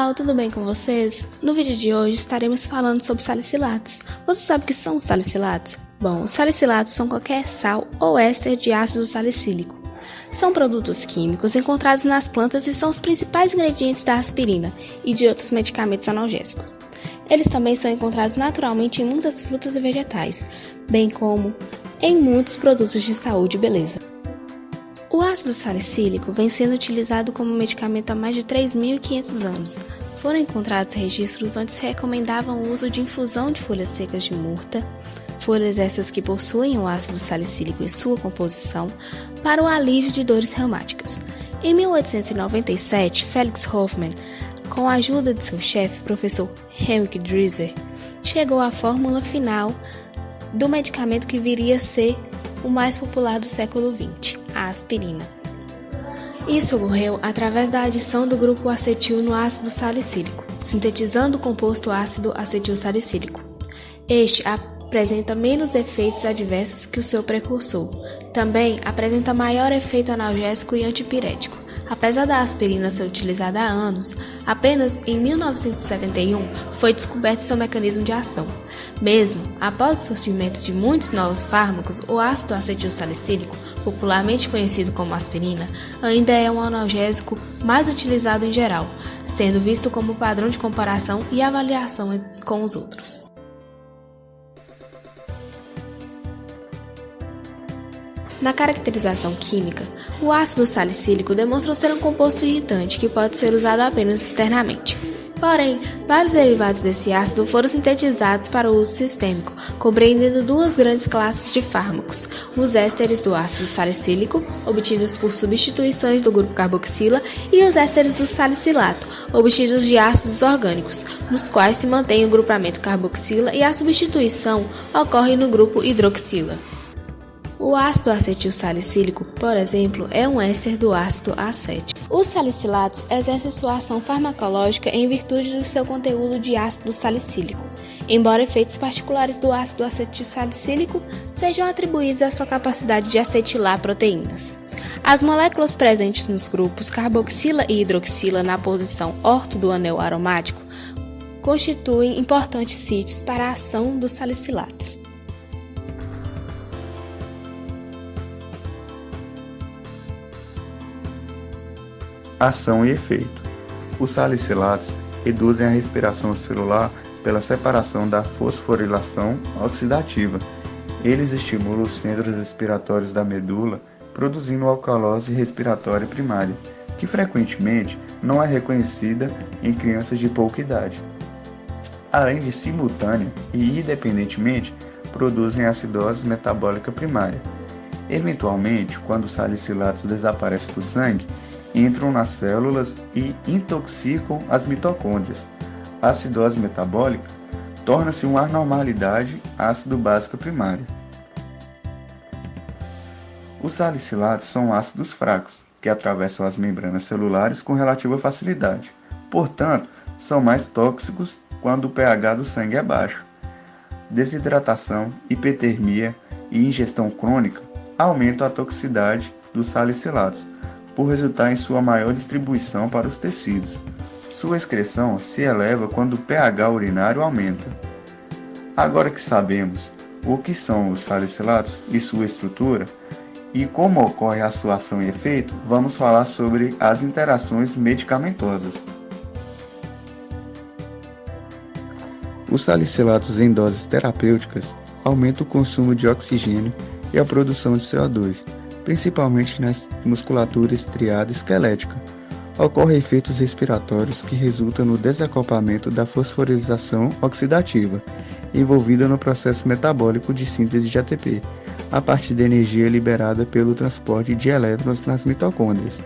pessoal, tudo bem com vocês? No vídeo de hoje estaremos falando sobre salicilatos. Você sabe o que são salicilatos? Bom, os salicilatos são qualquer sal ou éster de ácido salicílico. São produtos químicos encontrados nas plantas e são os principais ingredientes da aspirina e de outros medicamentos analgésicos. Eles também são encontrados naturalmente em muitas frutas e vegetais, bem como em muitos produtos de saúde e beleza. O ácido salicílico vem sendo utilizado como medicamento há mais de 3.500 anos. Foram encontrados registros onde se recomendava o uso de infusão de folhas secas de murta, folhas essas que possuem o ácido salicílico em sua composição, para o alívio de dores reumáticas. Em 1897, Felix Hoffmann, com a ajuda de seu chefe, professor Heinrich Dresser, chegou à fórmula final do medicamento que viria a ser o mais popular do século XX, a aspirina. Isso ocorreu através da adição do grupo acetil no ácido salicílico, sintetizando o composto ácido acetilsalicílico. Este apresenta menos efeitos adversos que o seu precursor. Também apresenta maior efeito analgésico e antipirético. Apesar da aspirina ser utilizada há anos, apenas em 1971 foi descoberto seu mecanismo de ação. Mesmo após o surgimento de muitos novos fármacos, o ácido acetilsalicílico, popularmente conhecido como aspirina, ainda é um analgésico mais utilizado em geral, sendo visto como padrão de comparação e avaliação com os outros. Na caracterização química, o ácido salicílico demonstrou ser um composto irritante que pode ser usado apenas externamente. Porém, vários derivados desse ácido foram sintetizados para uso sistêmico, compreendendo duas grandes classes de fármacos: os ésteres do ácido salicílico, obtidos por substituições do grupo carboxila, e os ésteres do salicilato, obtidos de ácidos orgânicos, nos quais se mantém o grupamento carboxila e a substituição ocorre no grupo hidroxila. O ácido acetilsalicílico, por exemplo, é um éster do ácido acético. Os salicilatos exercem sua ação farmacológica em virtude do seu conteúdo de ácido salicílico, embora efeitos particulares do ácido acetilsalicílico sejam atribuídos à sua capacidade de acetilar proteínas. As moléculas presentes nos grupos carboxila e hidroxila na posição orto do anel aromático constituem importantes sítios para a ação dos salicilatos. Ação e efeito. Os salicilatos reduzem a respiração celular pela separação da fosforilação oxidativa. Eles estimulam os centros respiratórios da medula, produzindo alcalose respiratória primária, que frequentemente não é reconhecida em crianças de pouca idade. Além de simultânea e independentemente, produzem acidose metabólica primária. Eventualmente, quando os salicilatos desaparecem do sangue, entram nas células e intoxicam as mitocôndrias. A acidose metabólica torna-se uma anormalidade ácido-básica primária. Os salicilatos são ácidos fracos, que atravessam as membranas celulares com relativa facilidade. Portanto, são mais tóxicos quando o pH do sangue é baixo. Desidratação, hipertermia e ingestão crônica aumentam a toxicidade dos salicilatos, por resultar em sua maior distribuição para os tecidos. Sua excreção se eleva quando o pH urinário aumenta. Agora que sabemos o que são os salicilatos e sua estrutura, e como ocorre a sua ação e efeito, vamos falar sobre as interações medicamentosas. Os salicilatos em doses terapêuticas aumentam o consumo de oxigênio e a produção de CO2, principalmente na musculatura estriada esquelética. Ocorrem efeitos respiratórios que resultam no desacoplamento da fosforilação oxidativa, envolvida no processo metabólico de síntese de ATP, a partir da energia liberada pelo transporte de elétrons nas mitocôndrias.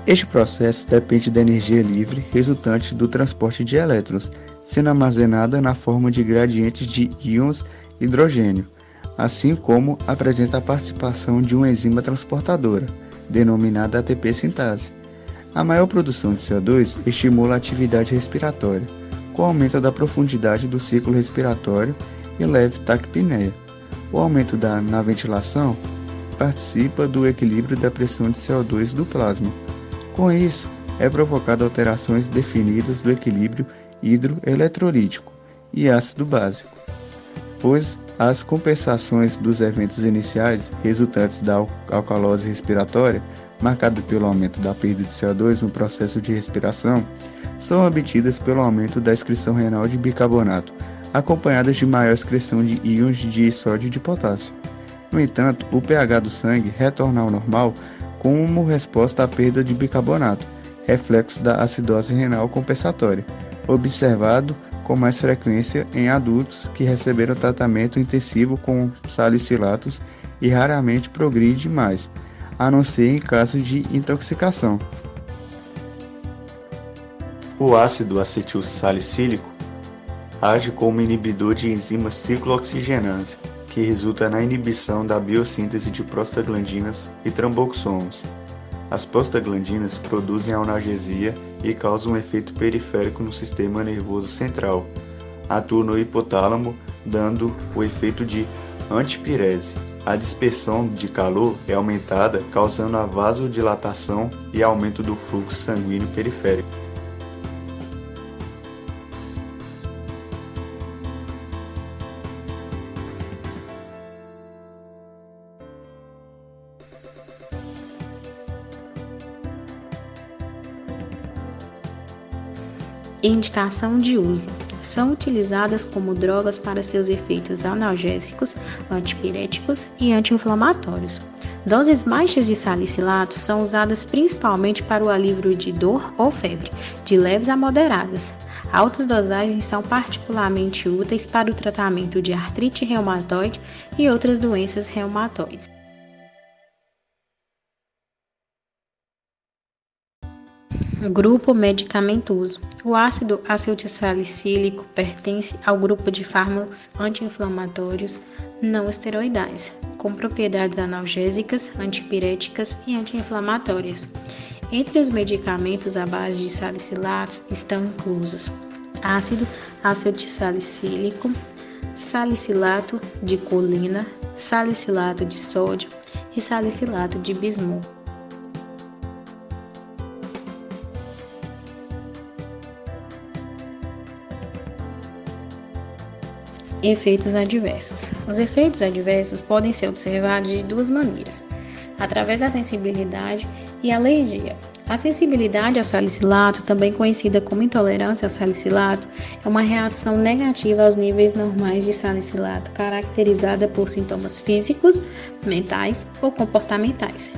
Este processo depende da energia livre resultante do transporte de elétrons, sendo armazenada na forma de gradientes de íons hidrogênio, assim como apresenta a participação de uma enzima transportadora, denominada ATP sintase. A maior produção de CO2 estimula a atividade respiratória, com o aumento da profundidade do ciclo respiratório e leve taquipneia. O aumento na ventilação participa do equilíbrio da pressão de CO2 do plasma. Com isso, é provocado alterações definidas do equilíbrio hidroeletrolítico e ácido básico, pois as compensações dos eventos iniciais resultantes da alcalose respiratória, marcada pelo aumento da perda de CO2 no processo de respiração, são obtidas pelo aumento da excreção renal de bicarbonato, acompanhadas de maior excreção de íons de sódio e de potássio. No entanto, o pH do sangue retorna ao normal como resposta à perda de bicarbonato, reflexo da acidose renal compensatória, observado com mais frequência em adultos que receberam tratamento intensivo com salicilatos e raramente progride mais, a não ser em casos de intoxicação. O ácido acetilsalicílico age como inibidor de enzimas ciclooxigenase, que resulta na inibição da biossíntese de prostaglandinas e tromboxomos. As prostaglandinas produzem analgesia e causam um efeito periférico no sistema nervoso central. Atuam no hipotálamo, dando o efeito de antipirese. A dispersão de calor é aumentada, causando a vasodilatação e aumento do fluxo sanguíneo periférico. Indicação de uso. São utilizadas como drogas para seus efeitos analgésicos, antipiréticos e anti-inflamatórios. Doses baixas de salicilatos são usadas principalmente para o alívio de dor ou febre, de leves a moderadas. Altas dosagens são particularmente úteis para o tratamento de artrite reumatoide e outras doenças reumatoides. Grupo medicamentoso. O ácido acetilsalicílico pertence ao grupo de fármacos anti-inflamatórios não esteroidais, com propriedades analgésicas, antipiréticas e anti-inflamatórias. Entre os medicamentos à base de salicilatos estão inclusos ácido acetilsalicílico, salicilato de colina, salicilato de sódio e salicilato de bismuto. Efeitos adversos. Os efeitos adversos podem ser observados de duas maneiras, através da sensibilidade e alergia. A sensibilidade ao salicilato, também conhecida como intolerância ao salicilato, é uma reação negativa aos níveis normais de salicilato, caracterizada por sintomas físicos, mentais ou comportamentais.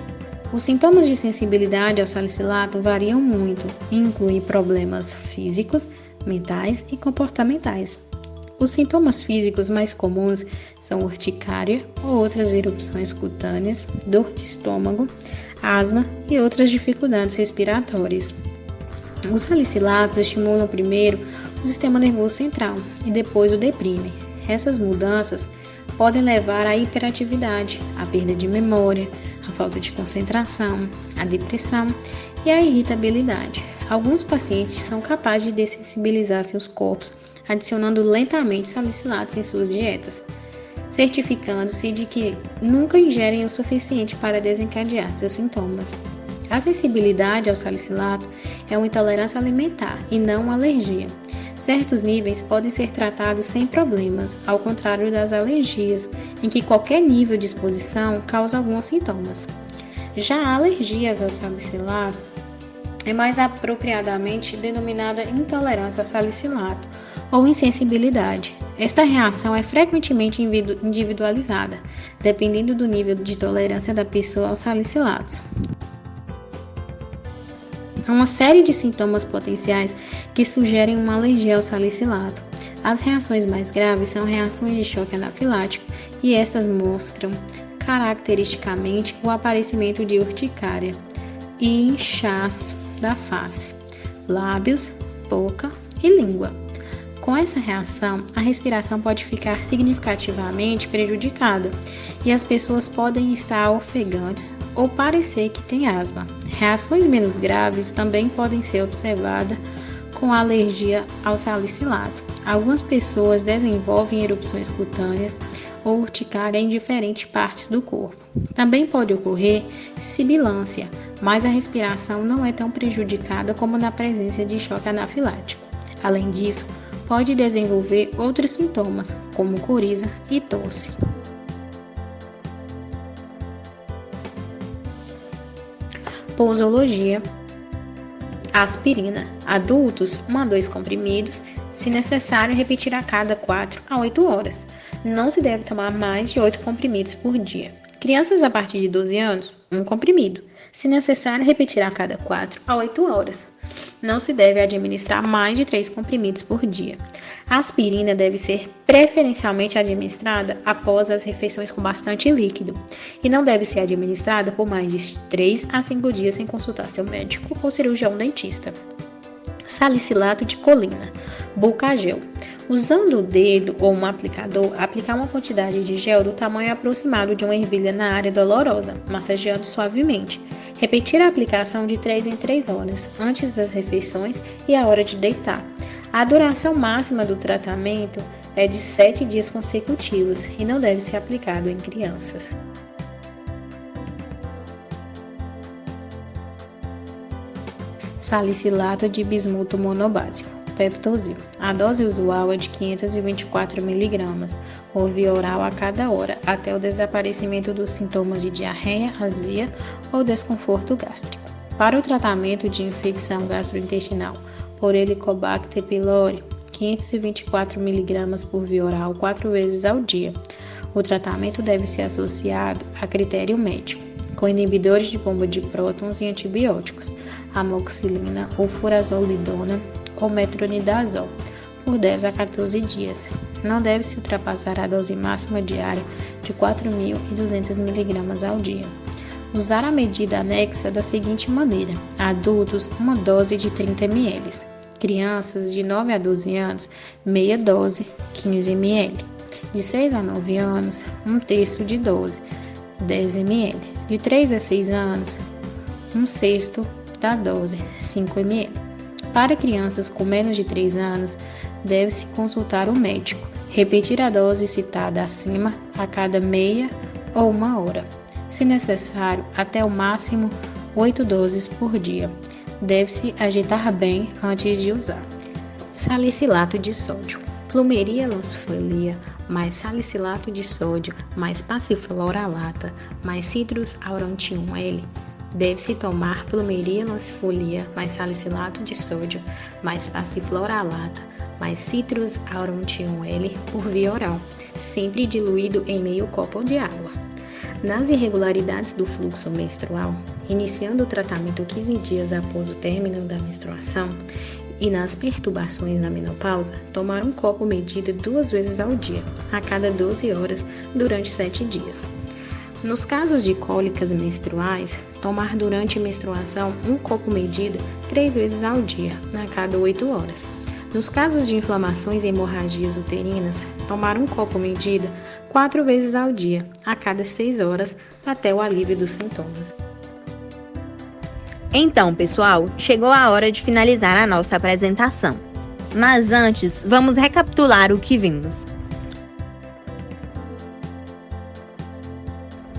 Os sintomas de sensibilidade ao salicilato variam muito e incluem problemas físicos, mentais e comportamentais. Os sintomas físicos mais comuns são urticária ou outras erupções cutâneas, dor de estômago, asma e outras dificuldades respiratórias. Os salicilatos estimulam primeiro o sistema nervoso central e depois o deprimem. Essas mudanças podem levar à hiperatividade, à perda de memória, à falta de concentração, à depressão e à irritabilidade. Alguns pacientes são capazes de dessensibilizar seus corpos adicionando lentamente salicilatos em suas dietas, certificando-se de que nunca ingerem o suficiente para desencadear seus sintomas. A sensibilidade ao salicilato é uma intolerância alimentar e não uma alergia. Certos níveis podem ser tratados sem problemas, ao contrário das alergias, em que qualquer nível de exposição causa alguns sintomas. Já alergias ao salicilato é mais apropriadamente denominada intolerância ao salicilato ou insensibilidade. Esta reação é frequentemente individualizada, dependendo do nível de tolerância da pessoa aos salicilatos. Há uma série de sintomas potenciais que sugerem uma alergia ao salicilato. As reações mais graves são reações de choque anafilático e estas mostram caracteristicamente o aparecimento de urticária e inchaço da face, lábios, boca e língua. Com essa reação, a respiração pode ficar significativamente prejudicada e as pessoas podem estar ofegantes ou parecer que têm asma. Reações menos graves também podem ser observadas com a alergia ao salicilato. Algumas pessoas desenvolvem erupções cutâneas ou urticária em diferentes partes do corpo. Também pode ocorrer sibilância, mas a respiração não é tão prejudicada como na presença de choque anafilático. Além disso, pode desenvolver outros sintomas, como coriza e tosse. Posologia. Aspirina. Adultos, 1 a 2 comprimidos, se necessário repetir a cada 4 a 8 horas. Não se deve tomar mais de 8 comprimidos por dia. Crianças a partir de 12 anos, 1 comprimido, se necessário repetir a cada 4 a 8 horas. Não se deve administrar mais de 3 comprimidos por dia. A aspirina deve ser preferencialmente administrada após as refeições com bastante líquido e não deve ser administrada por mais de 3 a 5 dias sem consultar seu médico ou cirurgião dentista. Salicilato de colina, Bulcagel. Usando o dedo ou um aplicador, aplicar uma quantidade de gel do tamanho aproximado de uma ervilha na área dolorosa, massageando suavemente. Repetir a aplicação de 3 em 3 horas, antes das refeições e a hora de deitar. A duração máxima do tratamento é de 7 dias consecutivos e não deve ser aplicado em crianças. Salicilato de bismuto monobásico, Peptozil. A dose usual é de 524 mg, por via oral a cada hora, até o desaparecimento dos sintomas de diarreia, azia ou desconforto gástrico. Para o tratamento de infecção gastrointestinal por Helicobacter pylori, 524 mg por via oral 4 vezes ao dia. O tratamento deve ser associado a critério médico, com inibidores de bomba de prótons e antibióticos, amoxicilina ou furazolidona ou metronidazol, por 10 a 14 dias. Não deve se ultrapassar a dose máxima diária de 4.200 mg ao dia. Usar a medida anexa da seguinte maneira: adultos, uma dose de 30 ml. Crianças de 9 a 12 anos, meia dose, 15 ml. De 6 a 9 anos, 1/3 de dose, 10 ml. De 3 a 6 anos, 1/6 da dose, 5 ml. Para crianças com menos de 3 anos, deve-se consultar o médico. Repetir a dose citada acima a cada meia ou 1 hora. Se necessário, até o máximo 8 doses por dia. Deve-se agitar bem antes de usar. Salicilato de sódio. Plumeria lancifolia mais salicilato de sódio mais passifloralata mais Citrus aurantium L. Deve-se tomar plumeria lancifolia mais salicilato de sódio mais passifloralata mais Citrus aurantium L por via oral, sempre diluído em meio copo de água. Nas irregularidades do fluxo menstrual, iniciando o tratamento 15 dias após o término da menstruação, e nas perturbações na menopausa, tomar um copo medido 2 vezes ao dia, a cada 12 horas, durante 7 dias. Nos casos de cólicas menstruais, tomar durante a menstruação um copo medido 3 vezes ao dia, a cada 8 horas. Nos casos de inflamações e hemorragias uterinas, tomar um copo medido 4 vezes ao dia, a cada 6 horas, até o alívio dos sintomas. Então, pessoal, chegou a hora de finalizar a nossa apresentação. Mas antes, vamos recapitular o que vimos.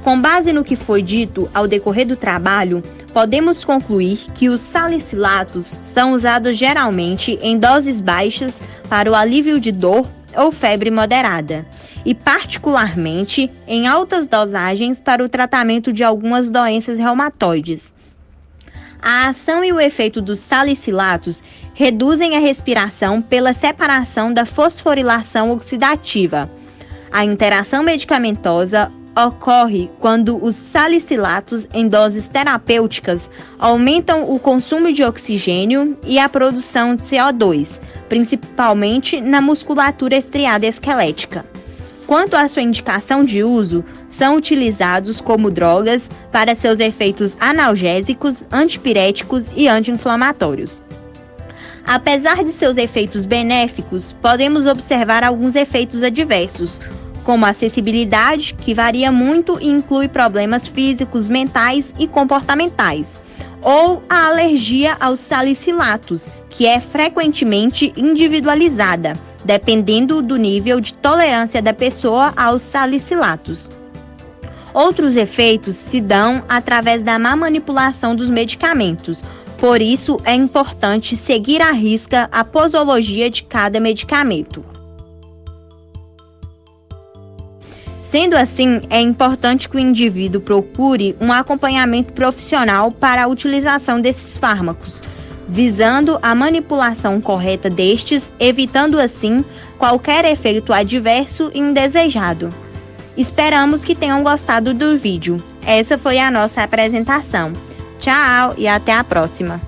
Com base no que foi dito ao decorrer do trabalho, podemos concluir que os salicilatos são usados geralmente em doses baixas para o alívio de dor ou febre moderada, e particularmente em altas dosagens para o tratamento de algumas doenças reumatoides. A ação e o efeito dos salicilatos reduzem a respiração pela separação da fosforilação oxidativa. A interação medicamentosa ocorre quando os salicilatos em doses terapêuticas aumentam o consumo de oxigênio e a produção de CO2, principalmente na musculatura estriada esquelética. Quanto à sua indicação de uso, são utilizados como drogas para seus efeitos analgésicos, antipiréticos e anti-inflamatórios. Apesar de seus efeitos benéficos, podemos observar alguns efeitos adversos, como a acessibilidade, que varia muito e inclui problemas físicos, mentais e comportamentais, ou a alergia aos salicilatos, que é frequentemente individualizada, dependendo do nível de tolerância da pessoa aos salicilatos. Outros efeitos se dão através da má manipulação dos medicamentos. Por isso, é importante seguir à risca a posologia de cada medicamento. Sendo assim, é importante que o indivíduo procure um acompanhamento profissional para a utilização desses fármacos, visando a manipulação correta destes, evitando assim qualquer efeito adverso e indesejado. Esperamos que tenham gostado do vídeo. Essa foi a nossa apresentação. Tchau e até a próxima!